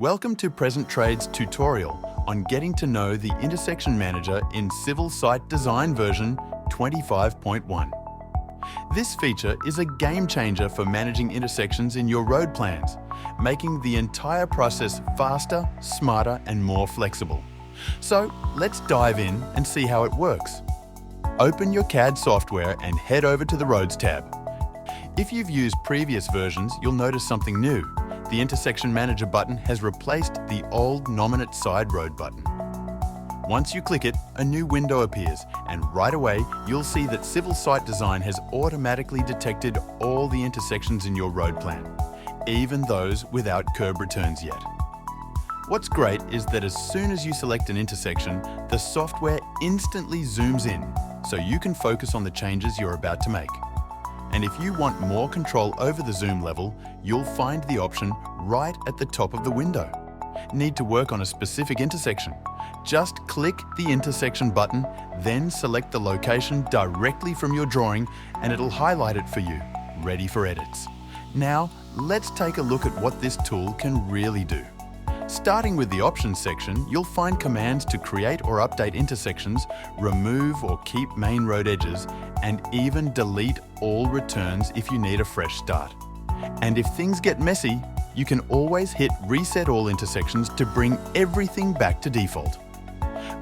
Welcome to Present Trade's tutorial on getting to know the Intersection Manager in Civil Site Design version 25.1. This feature is a game changer for managing intersections in your road plans, making the entire process faster, smarter, and more flexible. So let's dive in and see how it works. Open your CAD software and head over to the Roads tab. If you've used previous versions, you'll notice something new. The Intersection Manager button has replaced the old Nominate Side Road button. Once you click it, a new window appears, and right away you'll see that Civil Site Design has automatically detected all the intersections in your road plan, even those without curb returns yet. What's great is that as soon as you select an intersection, the software instantly zooms in, so you can focus on the changes you're about to make. And if you want more control over the zoom level, you'll find the option right at the top of the window. Need to work on a specific intersection? Just click the intersection button, then select the location directly from your drawing and it'll highlight it for you, ready for edits. Now, let's take a look at what this tool can really do. Starting with the Options section, you'll find commands to create or update intersections, remove or keep main road edges, and even delete all returns if you need a fresh start. And if things get messy, you can always hit Reset All Intersections to bring everything back to default.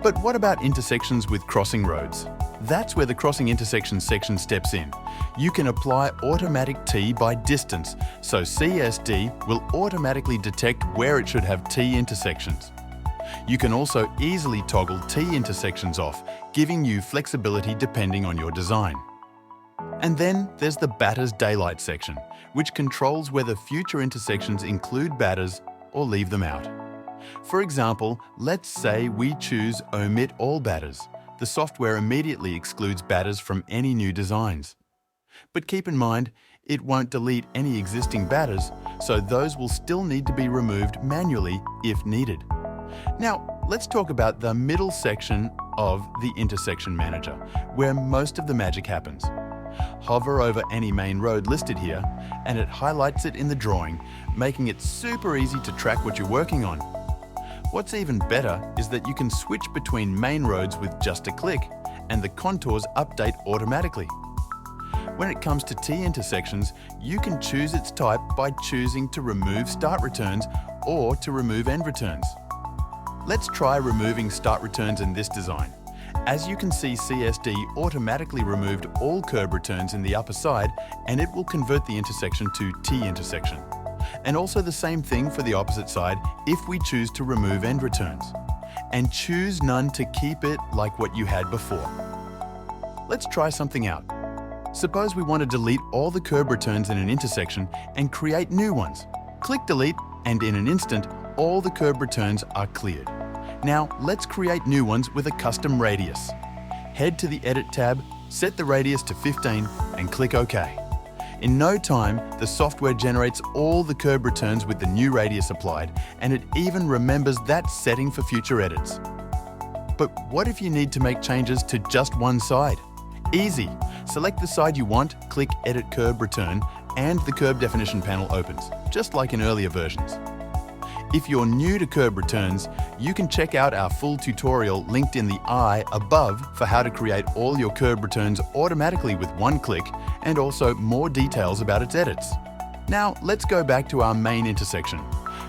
But what about intersections with crossing roads? That's where the Crossing Intersections section steps in. You can apply automatic T by distance, so CSD will automatically detect where it should have T intersections. You can also easily toggle T intersections off, giving you flexibility depending on your design. And then there's the Batters Daylight section, which controls whether future intersections include batters or leave them out. For example, let's say we choose Omit All Batters. The software immediately excludes batters from any new designs. But keep in mind, it won't delete any existing batters, so those will still need to be removed manually if needed. Now, let's talk about the middle section of the Intersection Manager, where most of the magic happens. Hover over any main road listed here, and it highlights it in the drawing, making it super easy to track what you're working on. What's even better is that you can switch between main roads with just a click, and the contours update automatically. When it comes to T intersections, you can choose its type by choosing to remove start returns or to remove end returns. Let's try removing start returns in this design. As you can see, CSD automatically removed all curb returns in the upper side, and it will convert the intersection to T intersection. And also the same thing for the opposite side if we choose to remove end returns. And choose none to keep it like what you had before. Let's try something out. Suppose we want to delete all the curb returns in an intersection and create new ones. Click Delete, and in an instant, all the curb returns are cleared. Now let's create new ones with a custom radius. Head to the Edit tab, set the radius to 15 and click OK. In no time, the software generates all the curb returns with the new radius applied, and it even remembers that setting for future edits. But what if you need to make changes to just one side? Easy! Select the side you want, click Edit Curb Return, and the curb definition panel opens, just like in earlier versions. If you're new to curb returns, you can check out our full tutorial linked in the I above for how to create all your curb returns automatically with one click, and also more details about its edits. Now let's go back to our main intersection.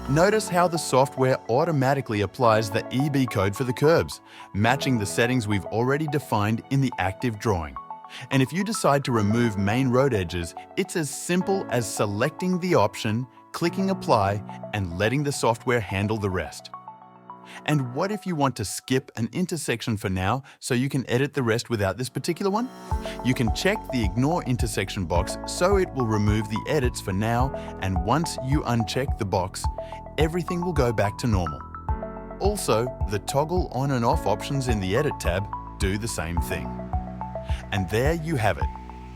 Notice how the software automatically applies the EB code for the curbs, matching the settings we've already defined in the active drawing. And if you decide to remove main road edges, it's as simple as selecting the option, clicking Apply, and letting the software handle the rest. And what if you want to skip an intersection for now so you can edit the rest without this particular one? You can check the Ignore Intersection box so it will remove the edits for now, and once you uncheck the box, everything will go back to normal. Also, the toggle on and off options in the Edit tab do the same thing. And there you have it.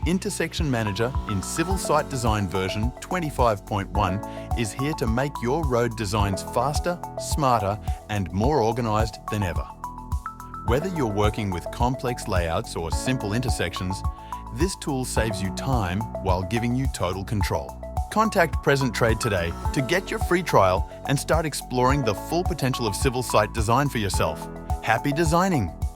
Intersection Manager in Civil Site Design version 25.1 is here to make your road designs faster, smarter, and more organized than ever. Whether you're working with complex layouts or simple intersections, this tool saves you time while giving you total control. Contact Present Trade today to get your free trial and start exploring the full potential of civil site design for yourself. Happy designing!